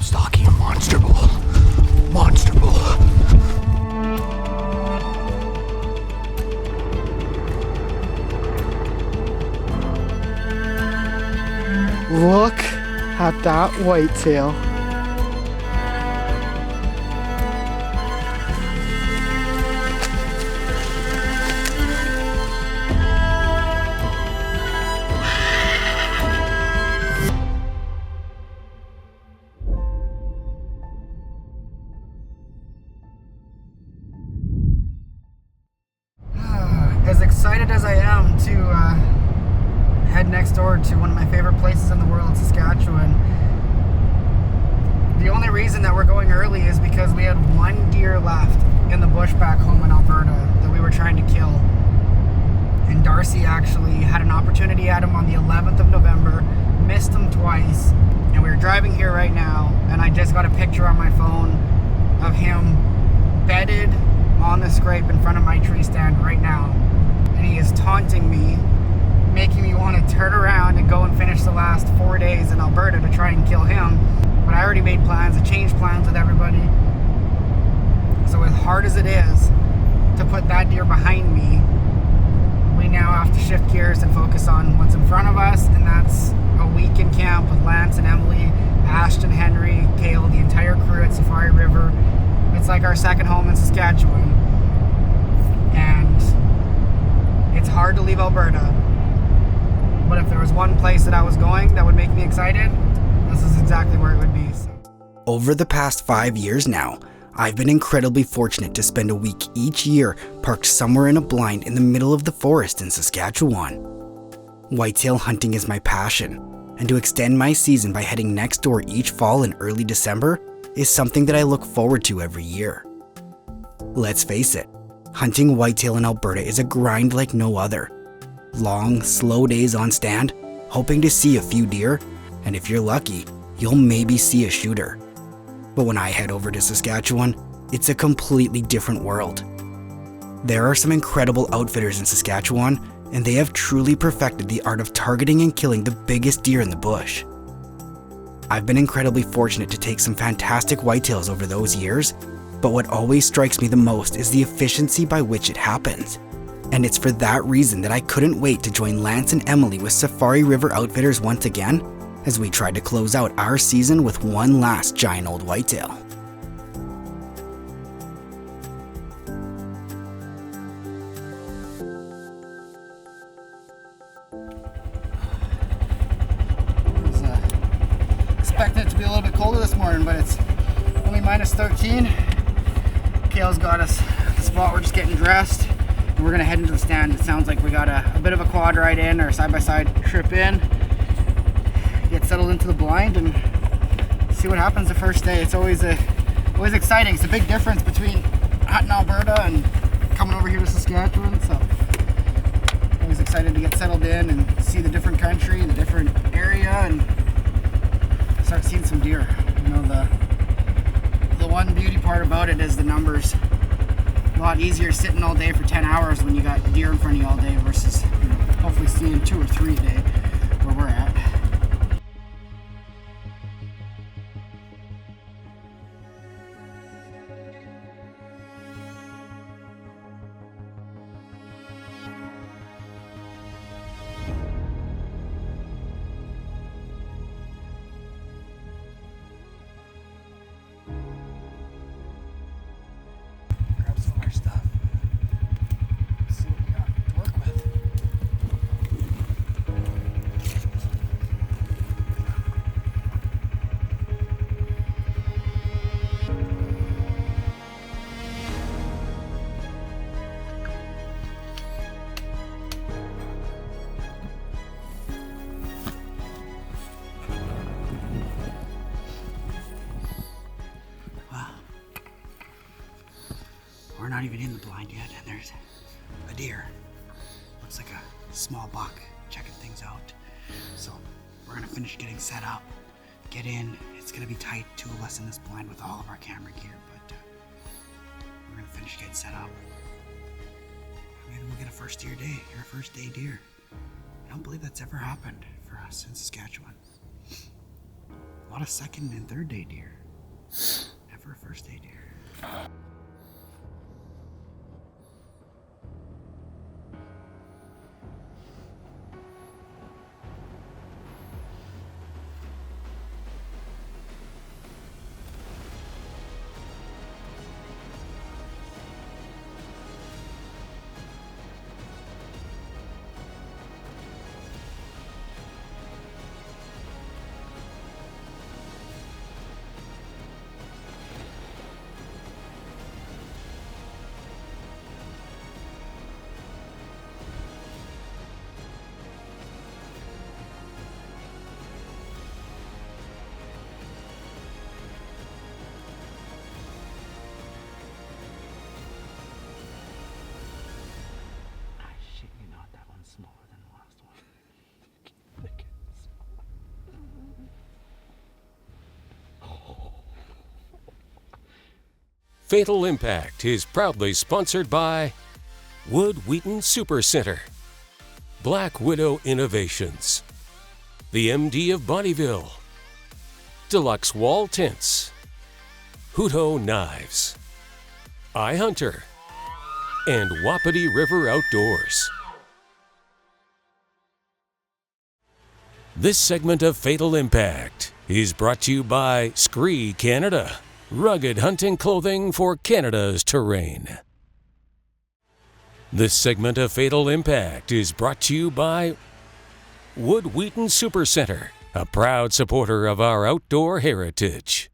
Stalking a monster bull. Monster bull. Look at that whitetail. As excited as I am to head next door to one of my favorite places in the world, Saskatchewan. The only reason that we're going early is because we had one deer left in the bush back home in Alberta that we were trying to kill. And Darcy actually had an opportunity at him on the 11th of November, missed him twice, and we were driving here right now, and I just got a picture on my phone of him bedded on the scrape in front of my tree stand right now. And he is taunting me, making me want to turn around and go and finish the last 4 days in Alberta to try and kill him. But I already made plans, I changed plans with everybody. So as hard as it is to put that deer behind me, we now have to shift gears and focus on what's in front of us, and that's a week in camp with Lance and Emily, Ashton, Henry, Kale, the entire crew at Safari River. It's like our second home in Saskatchewan. And it's hard to leave Alberta. But if there was one place that I was going that would make me excited, this is exactly where it would be. So. Over the past 5 years now, I've been incredibly fortunate to spend a week each year parked somewhere in a blind in the middle of the forest in Saskatchewan. Whitetail hunting is my passion, and to extend my season by heading next door each fall in early December is something that I look forward to every year. Let's face it, hunting whitetail in Alberta is a grind like no other. Long, slow days on stand, hoping to see a few deer, and if you're lucky, you'll maybe see a shooter. But when I head over to Saskatchewan, it's a completely different world. There are some incredible outfitters in Saskatchewan, and they have truly perfected the art of targeting and killing the biggest deer in the bush. I've been incredibly fortunate to take some fantastic whitetails over those years, but what always strikes me the most is the efficiency by which it happens. And it's for that reason that I couldn't wait to join Lance and Emily with Safari River Outfitters once again, as we tried to close out our season with one last giant old whitetail. Expecting it to be a little bit colder this morning, but it's only minus 13. Kale's got us at the spot. We're just getting dressed, and we're gonna head into the stand. It sounds like we got a bit of a quad ride in, or side-by-side trip in, get settled into the blind, and see what happens the first day. It's always exciting. It's a big difference between hunting Alberta and coming over here to Saskatchewan. So always excited to get settled in and see the different country, the different area, and start seeing some deer. You know, the one beauty part about it is the numbers. A lot easier sitting all day for 10 hours when you got deer in front of you all day versus, you know, hopefully seeing 2 or 3 a day where we're at. Grab some of our stuff. See what we got to work with. We're not even in the blind yet, and there's a deer. Looks like a small buck checking things out. So we're gonna finish getting set up, get in. It's gonna be tight, 2 of us in this blind with all of our camera gear, but we're gonna finish getting set up. Maybe we'll get a first deer day, or a first day deer. I don't believe that's ever happened for us in Saskatchewan. A lot of second and third day deer. Never a first day deer. Fatal Impact is proudly sponsored by Wood Wheaton Super Center, Black Widow Innovations, the MD of Bonnyville, Deluxe Wall Tents, Hutto Knives, iHunter, and Wapiti River Outdoors. This segment of Fatal Impact is brought to you by Scree Canada, rugged hunting clothing for Canada's terrain. This segment of Fatal Impact is brought to you by Wood Wheaton Super Center, a proud supporter of our outdoor heritage.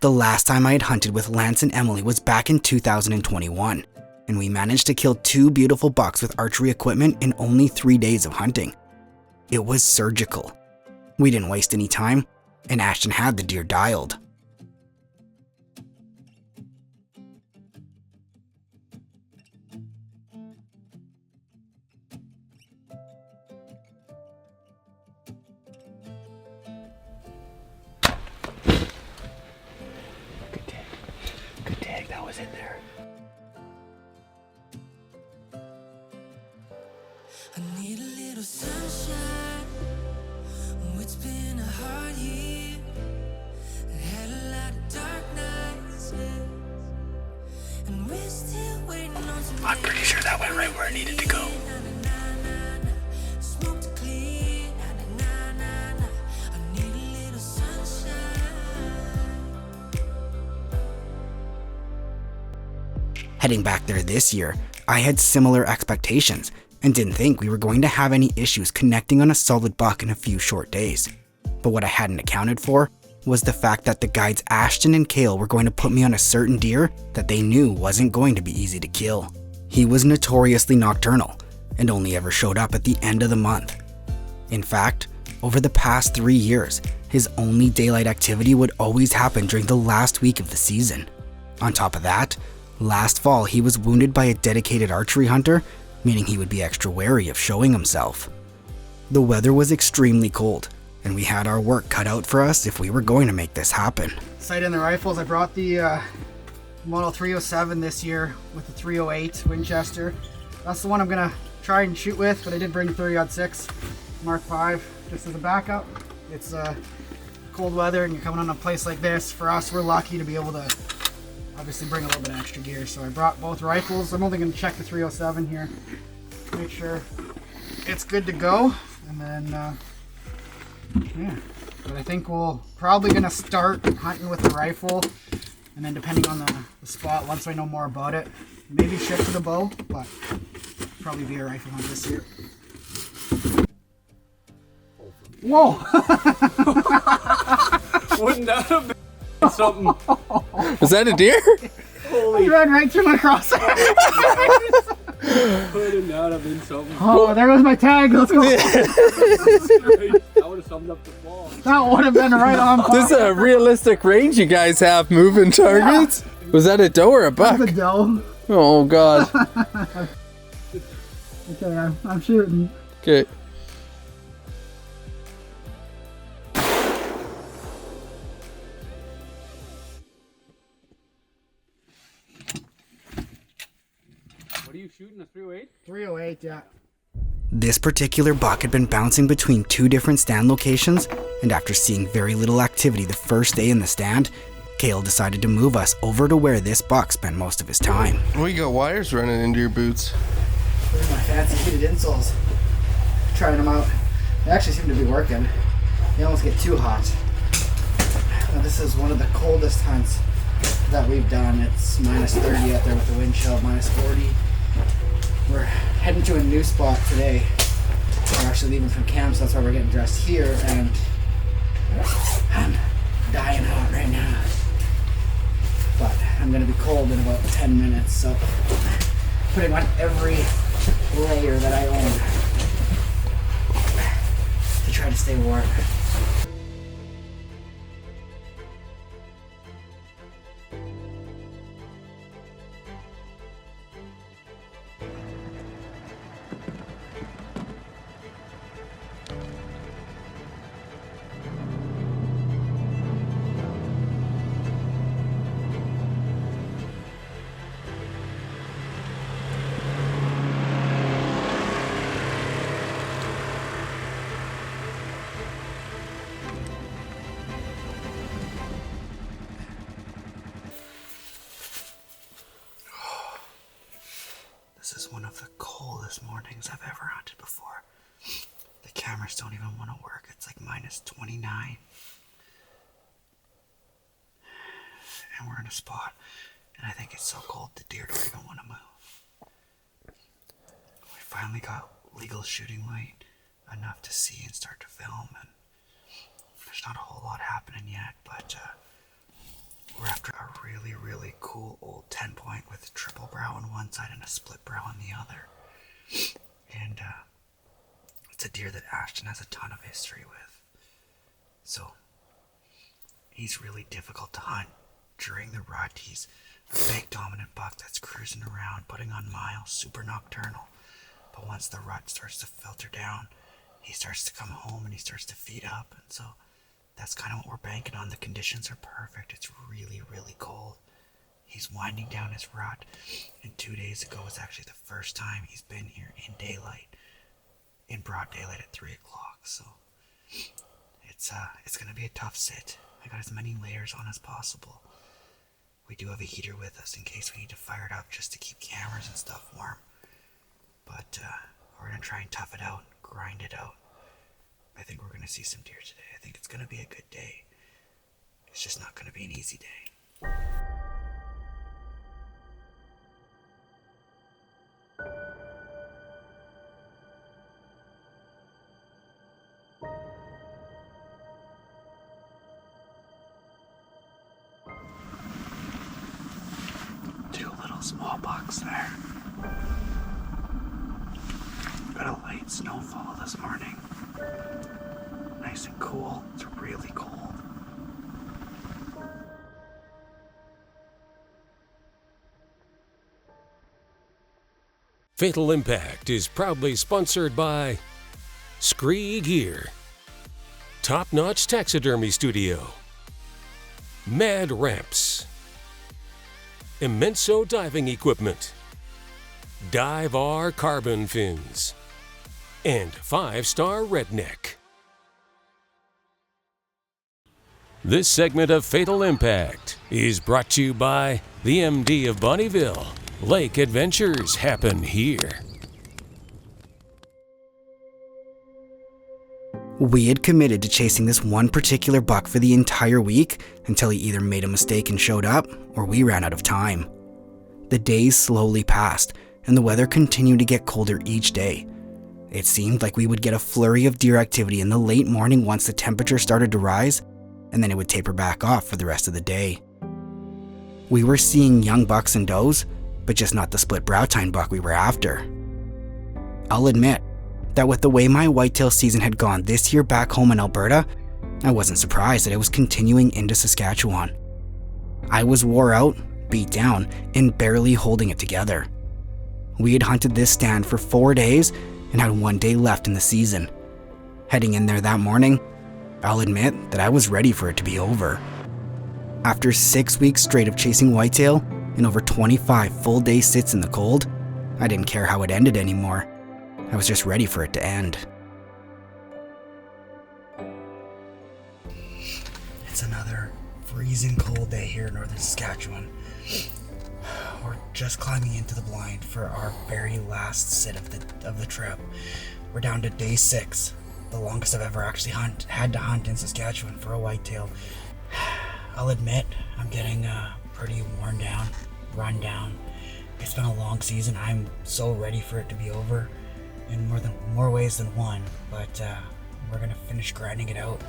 The last time I had hunted with Lance and Emily was back in 2021, and we managed to kill 2 beautiful bucks with archery equipment in only 3 days of hunting. It was surgical. We didn't waste any time, and Ashton had the deer dialed. Good tag, that was in there. I need a little sunshine. It's been a hard year. I had a lot of dark nights, yeah. And we're still waiting on some. I'm pretty sure that went right where it needed to go. Smoke to clear. I need a little sunshine. Heading back there this year, I had similar expectations and didn't think we were going to have any issues connecting on a solid buck in a few short days. But what I hadn't accounted for was the fact that the guides Ashton and Kale were going to put me on a certain deer that they knew wasn't going to be easy to kill. He was notoriously nocturnal and only ever showed up at the end of the month. In fact, over the past 3 years, his only daylight activity would always happen during the last week of the season. On top of that, last fall he was wounded by a dedicated archery hunter, meaning he would be extra wary of showing himself. The weather was extremely cold, and we had our work cut out for us if we were going to make this happen. Sight in the rifles, I brought the Model 307 this year with the 308 Winchester. That's the one I'm gonna try and shoot with, but I did bring the 30-06 Mark V just as a backup. It's cold weather and you're coming on a place like this. For us, we're lucky to be able to obviously bring a little bit of extra gear. So I brought both rifles. I'm only gonna check the 307 here, make sure it's good to go, and then yeah. But I think we'll probably gonna start hunting with the rifle, and then depending on the spot, once I know more about it, maybe shift to the bow, but probably be a rifle hunt this year. Whoa! Wouldn't that have been something? Was that a deer? Holy! You ran right through my crosshair. Wouldn't that have been something? Oh, there goes my tag. Let's go. That would have summed up the fall. That would have been right on par. This is a realistic range you guys have moving targets. Yeah. Was that a doe or a buck? That's a doe. Oh god. Okay, I'm shooting. Okay. What are you shooting, a 308? 308, yeah. This particular buck had been bouncing between 2 different stand locations and after seeing very little activity the first day in the stand, Kale decided to move us over to where this buck spent most of his time. Well, you got wires running into your boots. These are my fancy heated insoles. Trying them out. They actually seem to be working. They almost get too hot. Now, this is one of the coldest hunts that we've done. It's minus 30 out there with the wind chill, minus 40. We're heading to a new spot today. We're actually leaving from camp, so that's why we're getting dressed here, and I'm dying out right now. But I'm gonna be cold in about 10 minutes, so putting on every layer that I own to try to stay warm. This is one of the coldest mornings I've ever hunted before. The cameras don't even want to work. It's like minus 29. And we're in a spot, and I think it's so cold the deer don't even want to move. We finally got legal shooting light, enough to see and start to film, and there's not a whole lot happening yet, but we're after a really, really cool old 10-point with a triple brow on one side and a split brow on the other. And it's a deer that Ashton has a ton of history with. So he's really difficult to hunt during the rut. He's a big dominant buck that's cruising around, putting on miles, super nocturnal. But once the rut starts to filter down, he starts to come home and he starts to feed up. And so that's kind of what we're banking on. The conditions are perfect. It's really, really cold. He's winding down his rut. And 2 days ago was actually the first time he's been here in daylight, in broad daylight at 3 o'clock. So it's going to be a tough sit. I got as many layers on as possible. We do have a heater with us in case we need to fire it up just to keep cameras and stuff warm. But we're going to try and tough it out, grind it out. I think we're going to see some deer today. I think it's going to be a good day. It's just not going to be an easy day. Two little small bucks there. Got a light snowfall this morning. Nice and cool. It's really cold. Fatal Impact is proudly sponsored by Scree Gear, Top Notch Taxidermy Studio, Mad Ramps, Immenso Diving Equipment, Dive R Carbon Fins, and 5-Star Redneck. This segment of Fatal Impact is brought to you by the MD of Bonnyville. Lake adventures happen here. We had committed to chasing this one particular buck for the entire week until he either made a mistake and showed up, or we ran out of time. The days slowly passed, and the weather continued to get colder each day. It seemed like we would get a flurry of deer activity in the late morning once the temperature started to rise, and then it would taper back off for the rest of the day. We were seeing young bucks and does, but just not the split brow tine buck we were after. I'll admit that with the way my whitetail season had gone this year back home in Alberta, I wasn't surprised that it was continuing into Saskatchewan. I was wore out, beat down, and barely holding it together. We had hunted this stand for 4 days and had 1 day left in the season. Heading in there that morning, I'll admit that I was ready for it to be over. After 6 weeks straight of chasing whitetail and over 25 full day sits in the cold, I didn't care how it ended anymore. I was just ready for it to end. freezing cold day here in Northern Saskatchewan. We're just climbing into the blind for our very last sit of the trip. We're down to day 6, the longest I've ever actually had to hunt in Saskatchewan for a whitetail. I'll admit, I'm getting pretty worn down, run down. It's been a long season. I'm so ready for it to be over in more ways than one, but we're gonna finish grinding it out.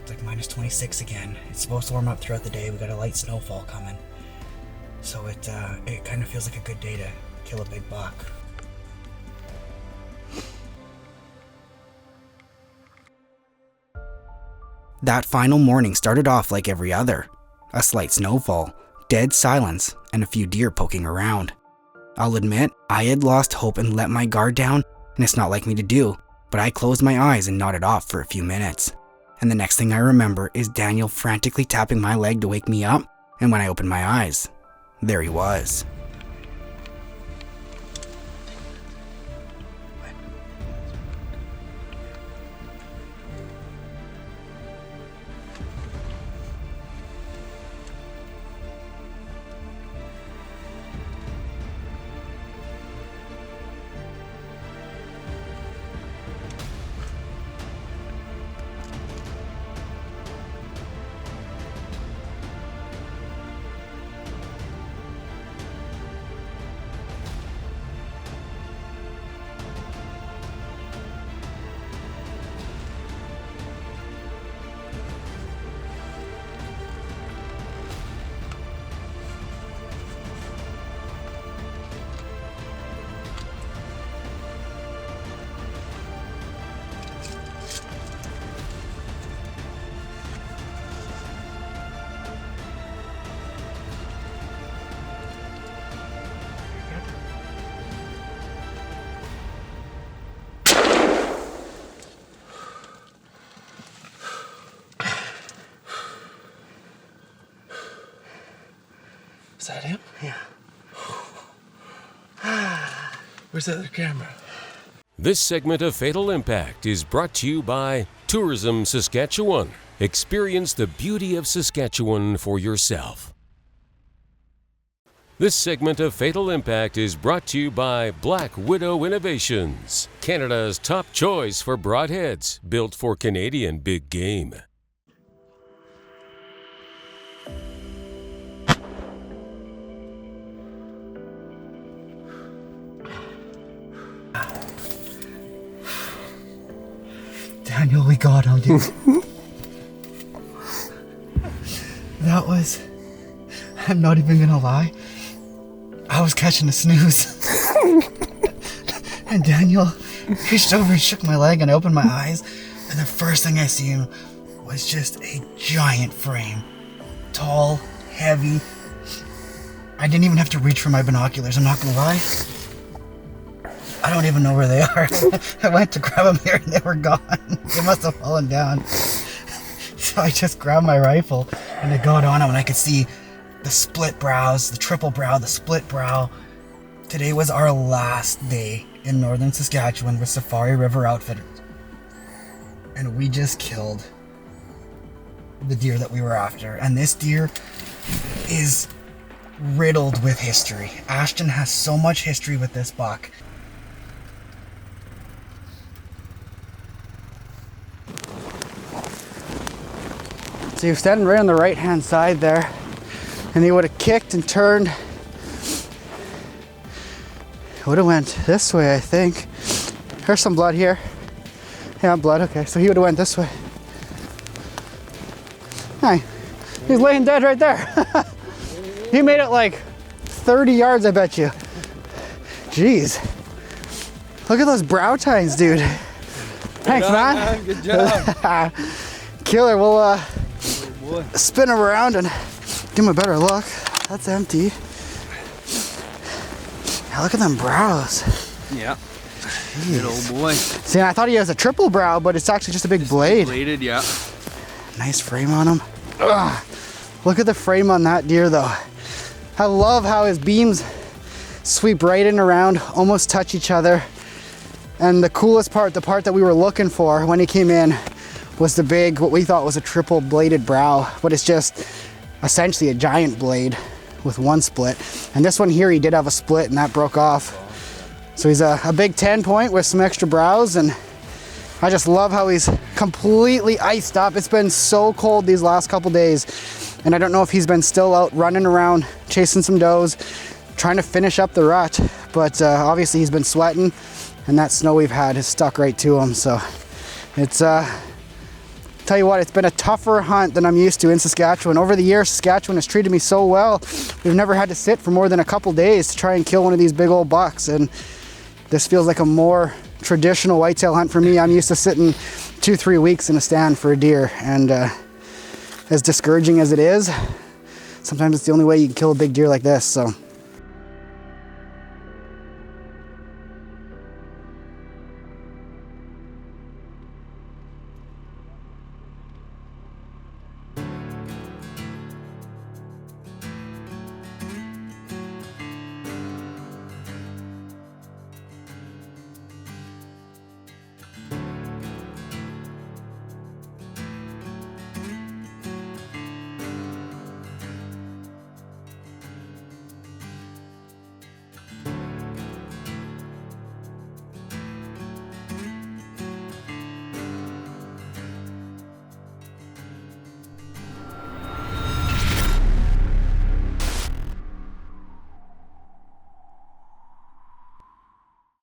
It's like minus 26 again. It's supposed to warm up throughout the day. We got a light snowfall coming, so it kind of feels like a good day to kill a big buck. That final morning started off like every other. A slight snowfall, dead silence, and a few deer poking around. I'll admit, I had lost hope and let my guard down, and it's not like me to do, but I closed my eyes and nodded off for a few minutes. And the next thing I remember is Daniel frantically tapping my leg to wake me up, and when I opened my eyes, there he was. Is that him? Yeah. Where's the other camera? This segment of Fatal Impact is brought to you by Tourism Saskatchewan. Experience the beauty of Saskatchewan for yourself. This segment of Fatal Impact is brought to you by Black Widow Innovations, Canada's top choice for broadheads built for Canadian big game. Daniel, we got him, dude. That was... I'm not even gonna lie. I was catching a snooze. And Daniel reached over and shook my leg, and I opened my eyes, and the first thing I seen was just a giant frame. Tall, heavy. I didn't even have to reach for my binoculars, I'm not gonna lie. I don't even know where they are. I went to grab them here and they were gone. They must have fallen down. So I just grabbed my rifle and I got on them, and I could see the split brows, the triple brow, the split brow. Today was our last day in Northern Saskatchewan with Safari River Outfitters. And we just killed the deer that we were after. And this deer is riddled with history. Ashton has so much history with this buck. So you're standing right on the right hand side there, and he would have kicked and turned. Would have went this way, I think. There's some blood here. Yeah, blood, okay. So he would have went this way. Hi, he's laying dead right there. He made it like 30 yards, I bet you. Jeez. Look at those brow tines, dude. Thanks, man. Good job. Killer. We'll spin him around and give him a better look. That's empty. Yeah, look at them brows. Yeah. Jeez. Good old boy. See, I thought he has a triple brow, but it's actually just a big blade. Bladed, yeah. Nice frame on him. Ugh. Look at the frame on that deer, though. I love how his beams sweep right in around, almost touch each other. And the coolest part, the part that we were looking for when he came in, was the big, what we thought was a triple bladed brow. But it's just essentially a giant blade with one split. And this one here, he did have a split and that broke off. So he's a big 10 point with some extra brows, and I just love how he's completely iced up. It's been so cold these last couple days, and I don't know if he's been still out running around chasing some does, trying to finish up the rut, but obviously he's been sweating, and that snow we've had has stuck right to him. So it's tell you what, it's been a tougher hunt than I'm used to in Saskatchewan. Over the years, Saskatchewan has treated me so well. We've never had to sit for more than a couple days to try and kill one of these big old bucks, and this feels like a more traditional whitetail hunt for me. I'm used to sitting 2-3 weeks in a stand for a deer, and as discouraging as it is, sometimes it's the only way you can kill a big deer like this. So